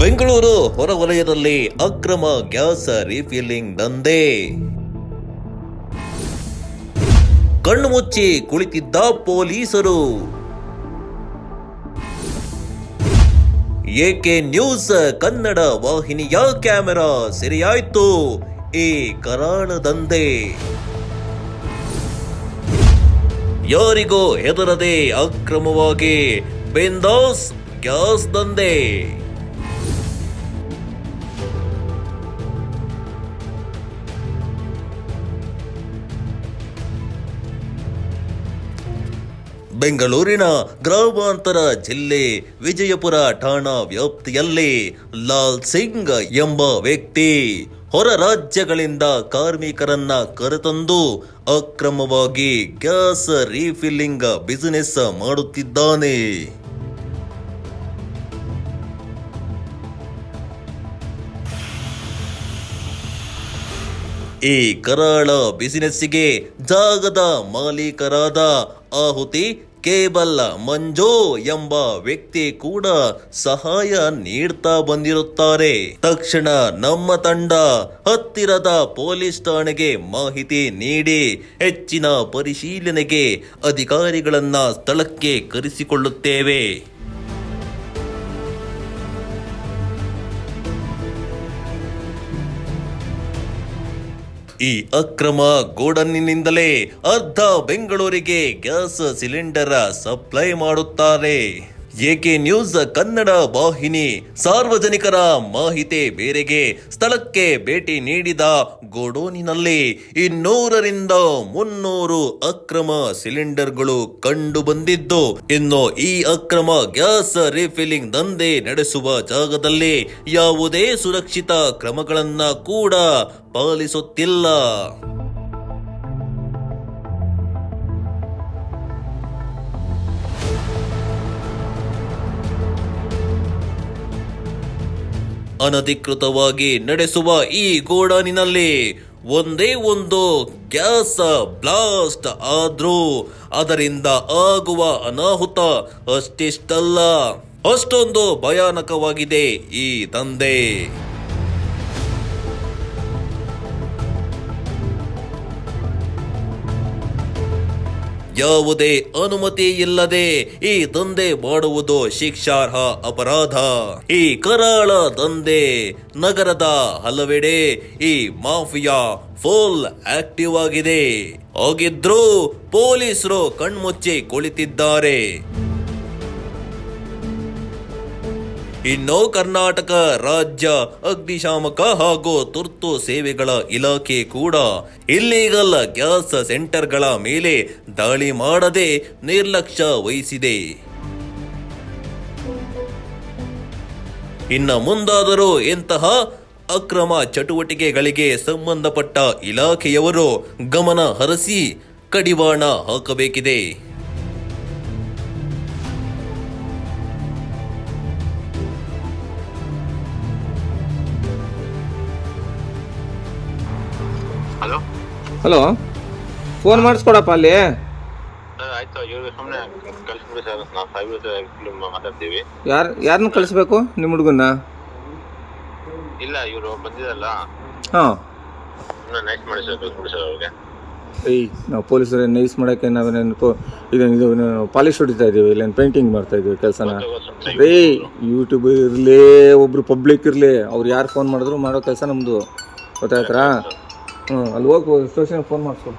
ಬೆಂಗಳೂರು ಹೊರವಲಯದಲ್ಲಿ ಅಕ್ರಮ gas refilling ದಂಧೆ. ಕಣ್ಣು ಮುಚ್ಚಿ ಕುಳಿತಿದ್ದ ಪೊಲೀಸರು. ಏಕೆ ನ್ಯೂಸ್ ಕನ್ನಡ ವಾಹಿನಿಯ ಕ್ಯಾಮೆರಾ ಸೆರೆಯಾಯ್ತು ಈ ಕರಾಳ ದಂಧೆ. ಯಾರಿಗೂ ಹೆದರದೆ ಅಕ್ರಮವಾಗಿ ಬಿಂದಾಸ್ ಗ್ಯಾಸ್ ದಂಧೆ. ಬೆಂಗಳೂರಿನ ಗ್ರಾಮಾಂತರ ಜಿಲ್ಲೆ ವಿಜಯಪುರ ಠಾಣಾ ವ್ಯಾಪ್ತಿಯಲ್ಲಿ ಲಾಲ್ ಸಿಂಗ್ ಎಂಬ ವ್ಯಕ್ತಿ ಹೊರ ರಾಜ್ಯಗಳಿಂದ ಕಾರ್ಮಿಕರನ್ನ ಕರೆತಂದು ಅಕ್ರಮವಾಗಿ ಗ್ಯಾಸ್ ರೀಫಿಲ್ಲಿಂಗ್ ಬಿಸಿನೆಸ್ ಮಾಡುತ್ತಿದ್ದಾನೆ. ಈ ಕರಾಳ ಬಿಸಿನೆಸ್ಸಿಗೆ ಜಾಗದ ಮಾಲೀಕರಾದ ಆಹುತಿ ಕೇಬಲ್ ಮಂಜು ಎಂಬ ವ್ಯಕ್ತಿ ಕೂಡ ಸಹಾಯ ನೀಡ್ತಾ ಬಂದಿರುತ್ತಾರೆ. ತಕ್ಷಣ ನಮ್ಮ ತಂಡ ಹತ್ತಿರದ ಪೊಲೀಸ್ ಠಾಣೆಗೆ ಮಾಹಿತಿ ನೀಡಿ ಹೆಚ್ಚಿನ ಪರಿಶೀಲನೆಗೆ ಅಧಿಕಾರಿಗಳನ್ನ ಸ್ಥಳಕ್ಕೆ ಕರೆಸಿಕೊಳ್ಳುತ್ತೇವೆ. ಈ ಅಕ್ರಮ ಗೋಡನ್ನಿನಿಂದಲೇ ಅರ್ಧ ಬೆಂಗಳೂರಿಗೆ ಗ್ಯಾಸ್ ಸಿಲಿಂಡರ್ ಸಪ್ಲೈ ಮಾಡುತ್ತಾರೆ. ಏಕೆ ನ್ಯೂಸ್ ಕನ್ನಡ ವಾಹಿನಿ ಸಾರ್ವಜನಿಕರ ಮಾಹಿತಿ ಮೇರೆಗೆ ಸ್ಥಳಕ್ಕೆ ಭೇಟಿ ನೀಡಿದ ಗೋಡೋನಿನಲ್ಲಿ 200ರಿಂದ 300 ಅಕ್ರಮ ಸಿಲಿಂಡರ್ಗಳು ಕಂಡು ಬಂದಿದ್ದು, ಇನ್ನು ಈ ಅಕ್ರಮ ಗ್ಯಾಸ್ ರೀಫಿಲ್ಲಿಂಗ್ ದಂಧೆ ನಡೆಸುವ ಜಾಗದಲ್ಲಿ ಯಾವುದೇ ಸುರಕ್ಷಿತ ಕ್ರಮಗಳನ್ನ ಕೂಡ ಪಾಲಿಸುತ್ತಿಲ್ಲ. ಅನಧಿಕೃತವಾಗಿ ನಡೆಸುವ ಈ ಗೋಡಾನಿನಲ್ಲಿ ಒಂದೇ ಒಂದು ಗ್ಯಾಸ್ ಬ್ಲಾಸ್ಟ್ ಆದ್ರೂ ಅದರಿಂದ ಆಗುವ ಅನಾಹುತ ಅಷ್ಟಿಷ್ಟಲ್ಲ, ಅಷ್ಟೊಂದು ಭಯಾನಕವಾಗಿದೆ ಈ ದಂಧೆ. ಯಾವುದೇ ಅನುಮತಿ ಇಲ್ಲದೆ ಈ ದಂಧೆ ಮಾಡುವುದು ಶಿಕ್ಷಾರ್ಹ ಅಪರಾಧ. ಈ ಕರಾಳ ದಂಧೆ ನಗರದ ಹಲವೆಡೆ ಈ ಮಾಫಿಯಾ ಫುಲ್ ಆಕ್ಟಿವ್ ಆಗಿದೆ. ಹಾಗಿದ್ರೂ ಪೊಲೀಸರು ಕಣ್ಮುಚ್ಚಿ ಕುಳಿತಿದ್ದಾರೆ. ಇನ್ನು ಕರ್ನಾಟಕ ರಾಜ್ಯ ಅಗ್ನಿಶಾಮಕ ಹಾಗೂ ತುರ್ತು ಸೇವೆಗಳ ಇಲಾಖೆ ಕೂಡ ಇಲ್ಲಿಗಲ್ ಗ್ಯಾಸ್ ಸೆಂಟರ್ಗಳ ಮೇಲೆ ದಾಳಿ ಮಾಡದೆ ನಿರ್ಲಕ್ಷ್ಯ ವಹಿಸಿದೆ. ಇನ್ನು ಮುಂದಾದರೂ ಇಂತಹ ಅಕ್ರಮ ಚಟುವಟಿಕೆಗಳಿಗೆ ಸಂಬಂಧಪಟ್ಟ ಇಲಾಖೆಯವರು ಗಮನ ಹರಿಸಿ ಕಡಿವಾಣ ಹಾಕಬೇಕಿದೆ. ಹಲೋ, ಫೋನ್ ಮಾಡಿಸ್ಕೊಡಪ್ಪ ಅಲ್ಲಿ. ಆಯ್ತು, ಇವ್ರಿಗೆ ಸುಮ್ಮನೆ ಕಳಿಸ್ಬಿಡಿ ಸರ್, ನಾವು ಸಾಹೇಬ್ರು ಮಾತಾಡ್ತೀವಿ. ಯಾರನ್ನ ಕಳಿಸ್ಬೇಕು? ನಿಮ್ಮ ಹುಡುಗನ್ನ? ಇಲ್ಲ, ಇವರು ಬಂದಿರಲ್ಲ. ಹಾಂ, ನೈಸ್ ಮಾಡಿ ಸರ್, ಕಳಿಸ್ಬಿಡಿ ಸರ್ ಅವ್ರಿಗೆ. ನಾವು ಪೊಲೀಸರು ನೈಸ್ ಮಾಡೋಕ್ಕೆ ನಾವೇನು ಇದು ಪಾಲಿಶ್ ಹೊಡಿತಾ ಇದ್ದೀವಿ, ಇಲ್ಲೇನು ಪೇಂಟಿಂಗ್ ಮಾಡ್ತಾ ಇದ್ದೀವಿ ಕೆಲಸನ? ಯೂಟ್ಯೂಬ್ ಇರಲಿ, ಒಬ್ರು ಪಬ್ಲಿಕ್ ಇರಲಿ, ಅವ್ರು ಯಾರು ಫೋನ್ ಮಾಡಿದ್ರು ಮಾಡೋ ಕೆಲಸ ನಮ್ಮದು, ಗೊತ್ತಾಯ್ತಾ? ಅಲ್ಲಿ ಹೋಗಿ ಸ್ಟೇಷನ್ಗೆ ಫೋನ್ ಮಾಡಿಸ್ಕೊಡು.